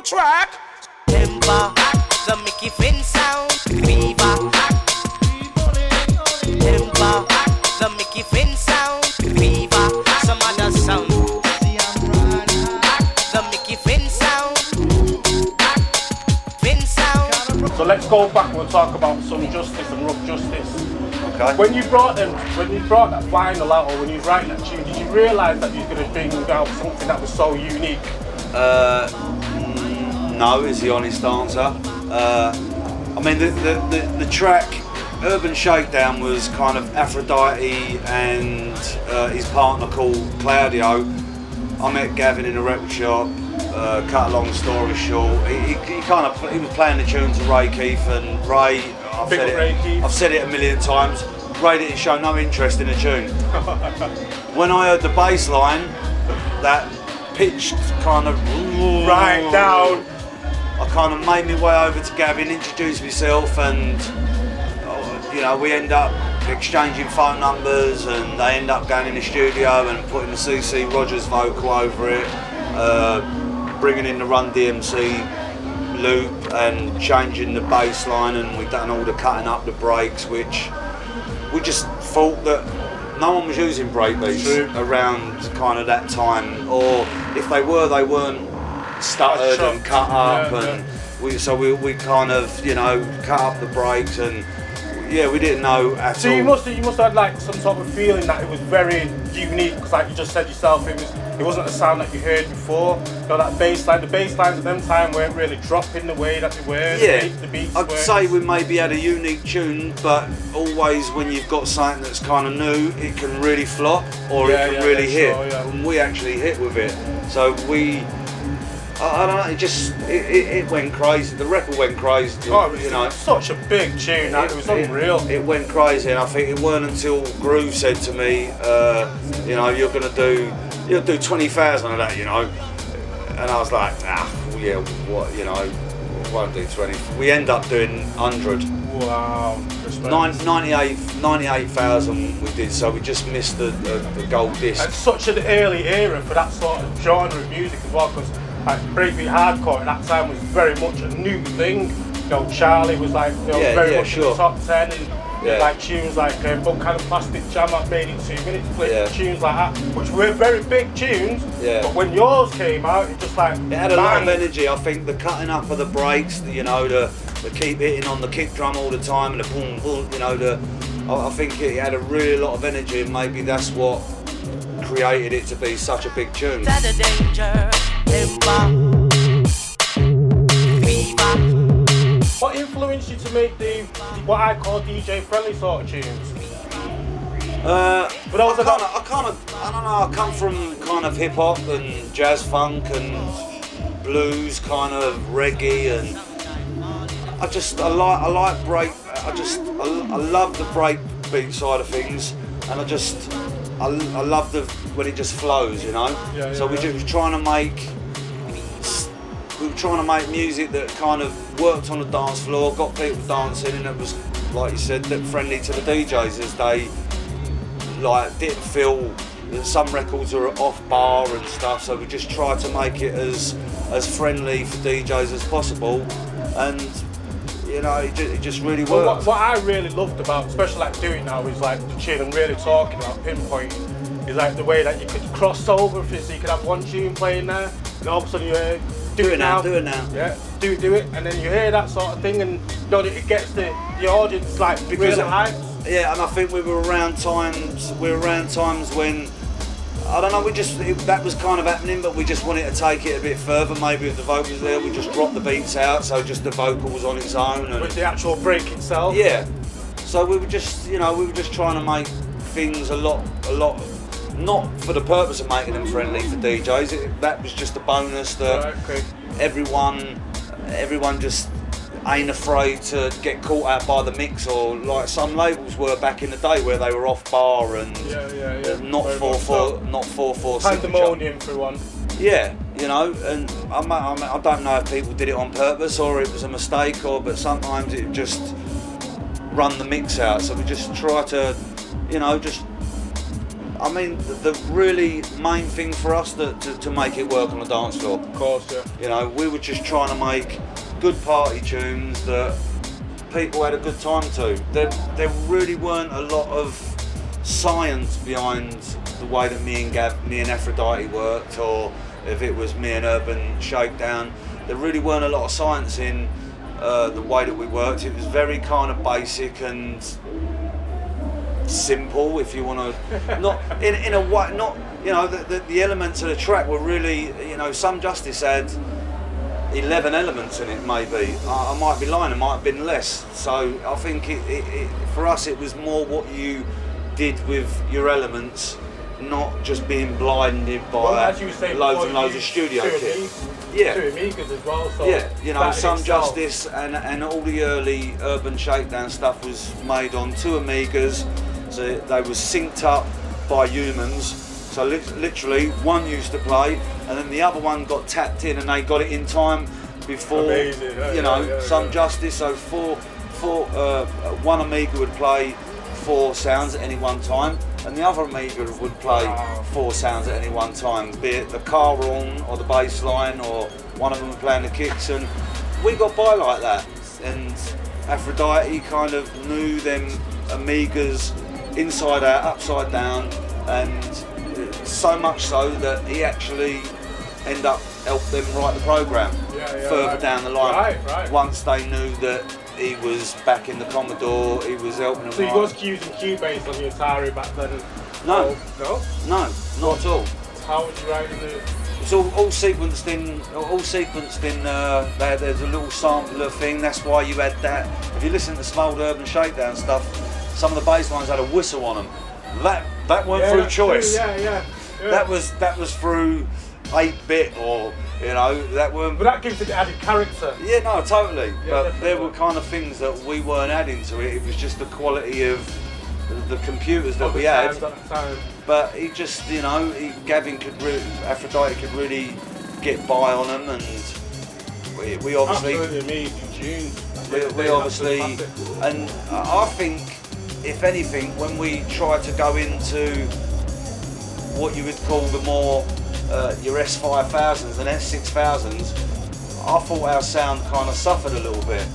track. Temper, the Mickey Finn sound. Fever. Temper, the Mickey Finn sound. Fever, some other sound. The Mickey Finn sound. Finn sound. So let's go back. We'll talk about some justice and rough justice. Okay. When you brought that vinyl out, or when you was writing that tune, did you realise that you were going to bring out something that was so unique? No, is the honest answer. I mean, the track Urban Shakedown was kind of Aphrodite and his partner called Claudio. I met Gavin in a record shop. Cut a long story short, he was playing the tune to Ray Keith, and Ray, I've said it a million times, Ray didn't show no interest in the tune. When I heard the bass line, that pitched kind of Right down. I kind of made my way over to Gavin, introduced myself, and you know, we end up exchanging phone numbers, and they end up going in the studio and putting the CC Rogers vocal over it, bringing in the Run DMC loop and changing the bass line, and we've done all the cutting up the breaks, which we just thought that no one was using breakbeats around kind of that time, or if they were, they weren't stuttered and cut up, and we kind of, you know, cut up the breaks, and yeah, we didn't know at all. So you must have had like some sort of feeling that it was very unique, because like you just said yourself, it wasn't a sound that you heard before. You know, that bass line, the bass lines at them time weren't really dropping the way that they were. Yeah, the beats I'd weren't. say we maybe had a unique tune, but always when you've got something that's kind of new, it can really flop, or it can really hit. Sure, yeah. And we actually hit with it. So I don't know, it went crazy. The record went crazy. Oh, it was, you know, such a big tune. It was unreal. It went crazy, and I think it weren't until Groove said to me, you know, you'll do 20,000 of that, you know. And I was like, yeah, what, you know, won't do 20. We end up doing 100. Wow. 98,000 we did, so we just missed the gold disc. It's such an early era for that sort of genre of music as well, because like breakbeat hardcore at that time was very much a new thing. You know, Charlie was like, you know, very much in the top 10, and like tunes like Some Kind of Plastic Jam that made it 2 minutes, tunes like that, which were very big tunes. But when yours came out, it just like it had a lot of energy. I think the cutting up of the breaks, you know, the keep hitting on the kick drum all the time, and the boom boom, you know, I think it had a really lot of energy, and maybe that's what created it to be such a big tune. What influenced you to make what I call DJ friendly sort of tunes? I don't know, I come from kind of hip hop and jazz funk and blues, kind of reggae, and I like break. I love the break beat side of things, and I love when it just flows, you know. So we were trying to make music that kind of worked on the dance floor, got people dancing, and it was, like you said, that friendly to the DJs, as they like didn't feel that some records are off bar and stuff. So we just tried to make it as friendly for DJs as possible, and you know, it just really worked. Well, what I really loved about, especially like Do It Now, is like the tune I'm really talking about, pinpointing, is like the way that you could cross over, so you could have one tune playing there, and all of a sudden you hear Do It Now. Do it now. Yeah, do it, and then you hear that sort of thing, and you know, it gets the audience like really hyped. Yeah, and I think we were around times when, I don't know, that was kind of happening, but we just wanted to take it a bit further. Maybe with the vocals there, we just dropped the beats out, so just the vocal was on its own. And with the actual break itself? Yeah. So we were just, you know, trying to make things a lot, not for the purpose of making them friendly for DJs. That was just a bonus that everyone just ain't afraid to get caught out by the mix, or like some labels were back in the day where they were off bar and not 4/4 pandemonium for one. Yeah, you know, and I don't know if people did it on purpose or it was a mistake, but sometimes it just run the mix out. So we just try to, you know, just I mean, the really main thing for us to make it work on the dance floor. Of course, yeah. You know, we were just trying to make good party tunes that people had a good time to. There really weren't a lot of science behind the way that me and Aphrodite worked, or if it was me and Urban Shakedown. There really weren't a lot of science in the way that we worked. It was very kind of basic and simple, if you want to, not in a way, not, you know, the elements of the track were really, you know, Some Justice had 11 elements in it, maybe. I might be lying, it might have been less. So I think for us it was more what you did with your elements, not just being blinded by loads and loads of studio kit. Yeah. 2 Amigas as well. So yeah, you know, Some Justice and all the early Urban Shakedown stuff was made on 2 Amigas. So they were synced up by humans. So literally one used to play, and then the other one got tapped in, and they got it in time before. Amazing. You know, Some Justice. So one Amiga would play 4 sounds at any one time, and the other Amiga would play 4 sounds at any one time, be it the car horn or the bass line, or one of them playing the kicks, and we got by like that. And Aphrodite kind of knew them Amigas inside out, upside down, and so much so that he actually ended up helping them write the programme further down the line. Once they knew that he was back in the Commodore, he was helping them. So you was using Cubase on the Atari back then? No. No? No, not at all. How would you write it? It's all sequenced in. There's a little sampler thing. That's why you had that. If you listen to some old Urban Shakedown stuff, some of the bass lines had a whistle on them. That weren't through choice. Yeah. That was through 8-bit, or you know, that weren't. But that gives it added character. Yeah, no, totally. Yeah, but definitely. there were kind of things that we weren't adding to it. It was just the quality of the computers that we had. At the time. But he just, you know, Aphrodite could really get by on them, and we obviously. Absolutely amazing tune. We obviously, and I think, if anything, when we try to go into what you would call the more your S5000s and S6000s, I thought our sound kind of suffered a little bit.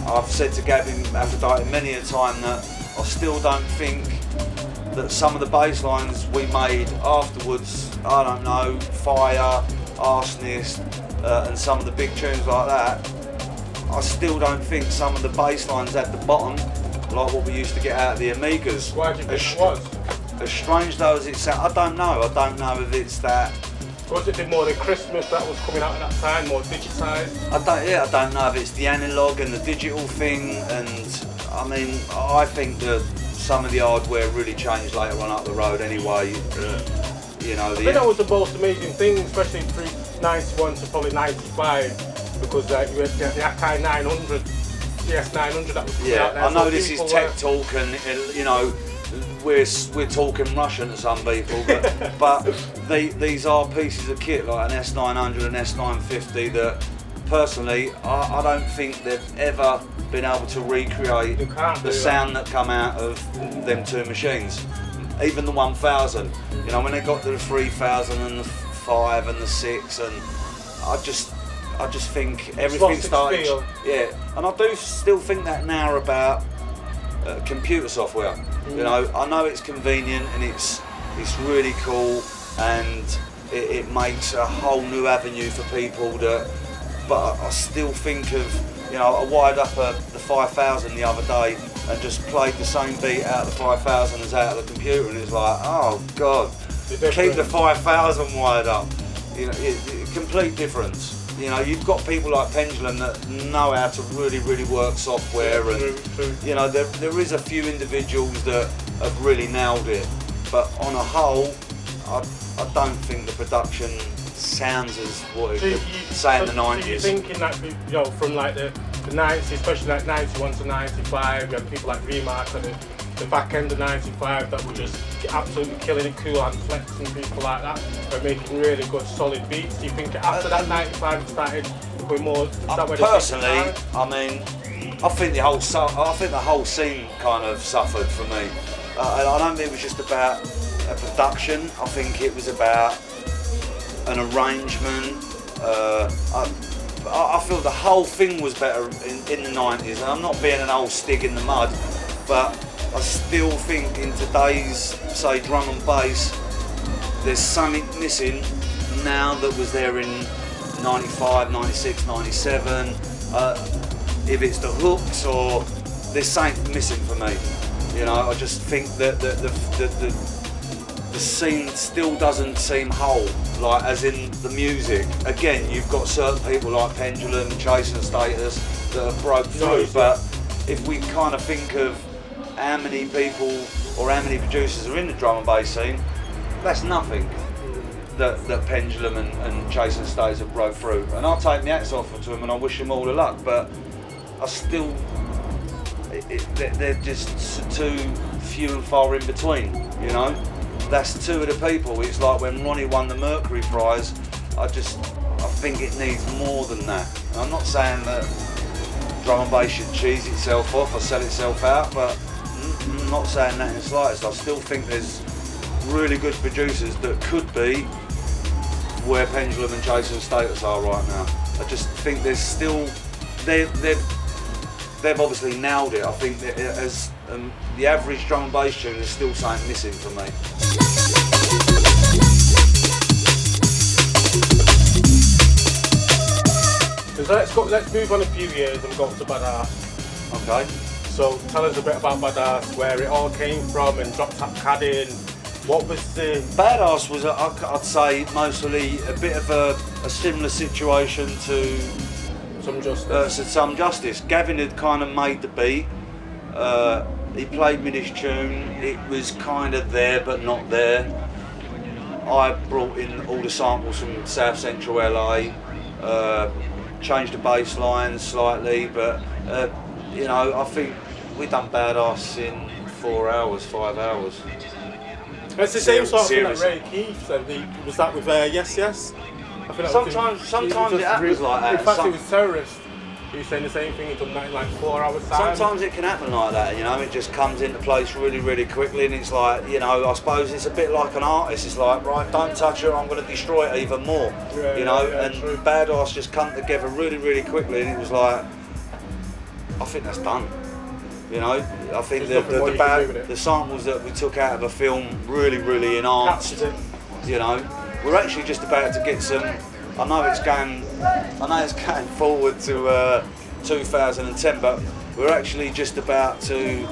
I've said to Gavin Aphrodite many a time that I still don't think that some of the bass lines we made afterwards, I don't know, Fire, Arsonist, and some of the big tunes like that, I still don't think some of the bass lines at the bottom, like what we used to get out of the Amigas. Why do you think it was? As strange though as it sounds, I don't know if it's that. Was it more the Christmas that was coming out at that time, more digitised? I don't know if it's the analog and the digital thing, and I mean, I think that some of the hardware really changed later on up the road anyway. You know, I think that was the most amazing thing, especially through 91 to probably 95, because you had the Akai 900, the S900 that was coming out there. I know this is tech talk, and you know, we're talking Russian to some people, but these are pieces of kit like an S900 and S950 that personally I don't think they've ever been able to recreate the sound that come out of them 2 machines. Even the 1000, you know, when they got to the 3000 and the 5 and the 6, and I just think everything started. Yeah, and I do still think that now about computer software. You know, I know it's convenient and it's really cool, and it makes a whole new avenue for people but I still think of, you know, I wired up the 5000 the other day and just played the same beat out of the 5000 as out of the computer, and it's like, oh god, keep the 5000 wired up. You know, complete difference. You know, you've got people like Pendulum that know how to really work software, and you know, there is a few individuals that have really nailed it, but on a whole, I don't think the production sounds as what it could say in the 90s. So you're thinking that, you know, from like the 90s, especially like 91 to 95, you had people like Remark and the back end of 95 that were just absolutely killing it, Cool and Flex and people like that, were making really good solid beats. Do you think after that 95 it started becoming more? Personally, I mean, I think the whole scene kind of suffered for me. I don't think it was just about a production. I think it was about an arrangement. I feel the whole thing was better in the 90s, and I'm not being an old stick in the mud, but I still think in today's, say, drum and bass, there's something missing now that was there in 95, 96, 97. If it's the hooks or there's something missing for me. You know, I just think that the scene still doesn't seem whole, like as in the music. Again, you've got certain people like Pendulum, Chasing Status that have broke through, but if we kind of think of how many people or how many producers are in the drum and bass scene, that's nothing that Pendulum and Chasing Status have broke through. And I'll take my hats off to them and I wish them all the luck, but I still, they're just too few and far in between, you know? That's two of the people. It's like when Ronnie won the Mercury Prize, I think it needs more than that. And I'm not saying that drum and bass should cheese itself off or sell itself out, but I'm not saying that in the slightest. I still think there's really good producers that could be where Pendulum and Chasing Status are right now. I just think there's still, they've obviously nailed it. I think that as the average drum and bass tune, there's still something missing for me. So let's move on a few years and go to Badass. Okay. So tell us a bit about Badass, where it all came from, and Drop Top Cadding. What was the... Badass was, I'd say, mostly a bit of a similar situation to Some Justice. Gavin had kind of made the beat. He played me this tune. It was kind of there, but not there. I brought in all the samples from South Central LA, changed the bass lines slightly, but you know, I think we done Badass in 4 hours, 5 hours. It's the same sort of thing that Ray Keith said. Was that with Yes Yes? I feel like sometimes it happens like that. In fact, it was Terrorist. He was saying the same thing. He'd done that in like 4 hours time. Sometimes it can happen like that. You know, it just comes into place really, really quickly, and it's like, you know, I suppose it's a bit like an artist. It's like, right, don't touch it, or I'm going to destroy it even more. Yeah, you know, yeah, and true. Badass just come together really, really quickly, and it was like, I think that's done. You know, I think the samples that we took out of a film really, really enhanced. You know, we're actually just about to get some. I know it's going forward to 2010, but we're actually just about to.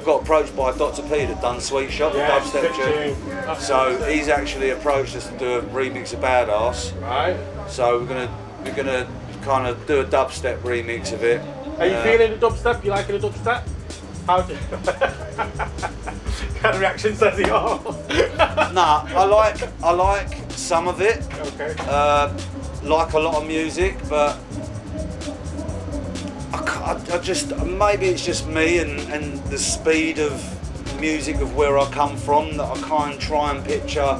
Got approached by Dr. P that done Sweet Shop, the dubstep tune. So he's actually approached us to do a remix of Badass. Right. So we're gonna kind of do a dubstep remix of it. Are you feeling the dubstep? You liking the dubstep? How do you... kind of reaction says it all. Nah, I like some of it. Okay. Like a lot of music, but I just, maybe it's just me and the speed of music of where I come from that I can't try and picture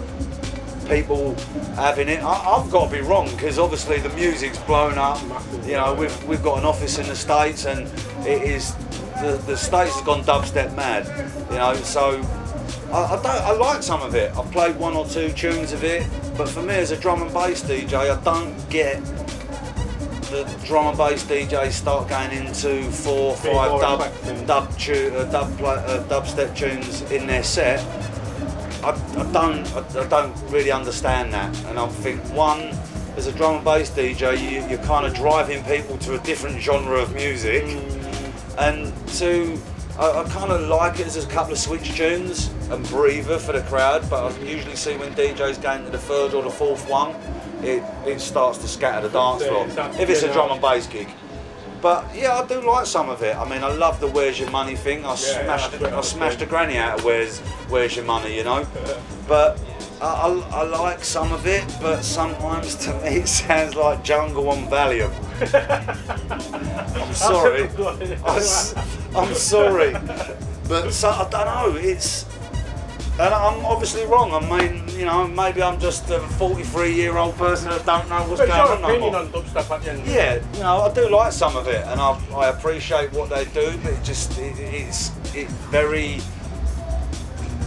people having it. I've got to be wrong, because obviously the music's blown up. You know, we've got an office in the States, and it is the States has gone dubstep mad. You know, so I like some of it. I've played 1 or 2 tunes of it, but for me as a drum and bass DJ, I don't get the drum and bass DJs start going into 4 or 5 dubstep tunes in their set. I don't really understand that, and I think, one, as a drum and bass DJ, you're kind of driving people to a different genre of music, and 2, I kind of like it as a couple of switch tunes and breather for the crowd, but I usually see when DJs go into the 3rd or the 4th one, it starts to scatter the dance floor, if it's a drum and bass gig. But yeah, I do like some of it. I mean, I love the Where's Your Money thing. I smashed the granny out of Where's Your Money, you know. But I like some of it, but sometimes to me it sounds like Jungle on Valium. I'm sorry. I'm sorry. But so, I don't know, and I'm obviously wrong. I mean, you know, maybe I'm just a 43-year-old person that don't know what's going on no more. On dubstep at the end. Yeah, you know, I do like some of it, and I appreciate what they do, but it's very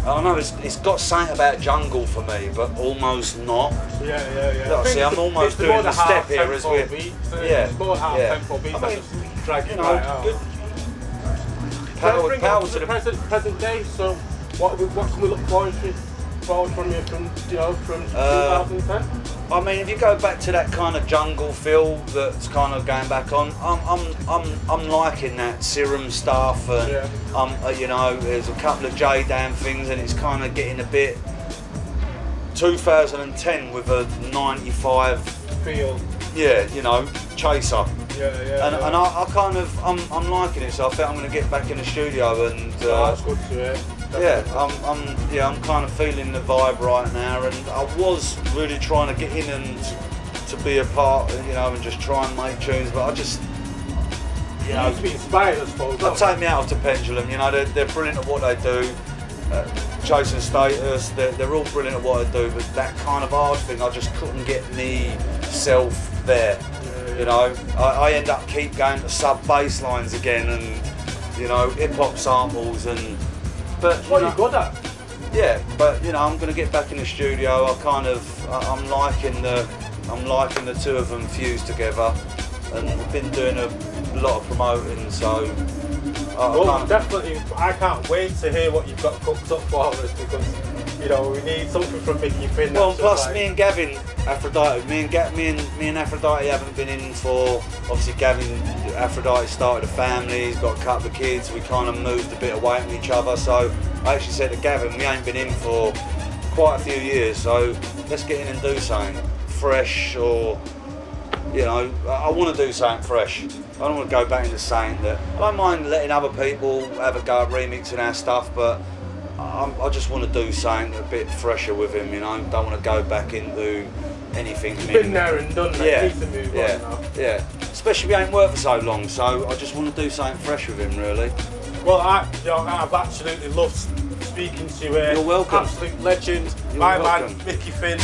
I know it's got something about jungle for me, but almost not. Yeah. Look, see, I'm almost doing the step here as we're. It's more half tempo beats. I just drag it right out. Good. Power to the present day. So what can we look forward from you from 2010? I mean, if you go back to that kind of jungle feel that's kind of going back on, I'm liking that serum stuff, and you know, there's a couple of J-Dam things, and it's kind of getting a bit 2010 with a 95 feel. Yeah, you know, chaser. And I kind of I'm liking it, so I think I'm going to get back in the studio and. That's good to hear. I'm kind of feeling the vibe right now, and I was really trying to get in and to be a part, you know, and just try and make tunes, but I just, you know, to be inspired, I suppose. They'll take me out of the Pendulum, you know, they're brilliant at what they do, chasing status, they're all brilliant at what they do, but that kind of hard thing, I just couldn't get myself there, you know. I end up keep going to sub-bass lines again, and, you know, hip-hop samples, and but what are you good at? Yeah, but you know, I'm going to get back in the studio. I'm liking the two of them fused together, and we've been doing a lot of promoting. So, definitely, I can't wait to hear what you've got cooked up for us, because you know we need something from Micky Finn. Well, plus me and Gavin, Aphrodite, me and Aphrodite haven't been in for. Obviously, Aphrodite started a family, he's got a couple of kids, we kind of moved a bit away from each other, so I actually said to Gavin, we ain't been in for quite a few years, so let's get in and do something fresh, or, you know, I want to do something fresh. I don't want to go back into saying that. I don't mind letting other people have a go at remixing our stuff, but I just want to do something a bit fresher with him, you know, don't want to go back into anything. It's been there and done, mate. Needs to move on now. Yeah. Especially we ain't worked for so long, so I just want to do something fresh with him, really. Well, I've absolutely loved speaking to you. You're welcome. Absolute legend. You're My welcome. man, Micky Finn.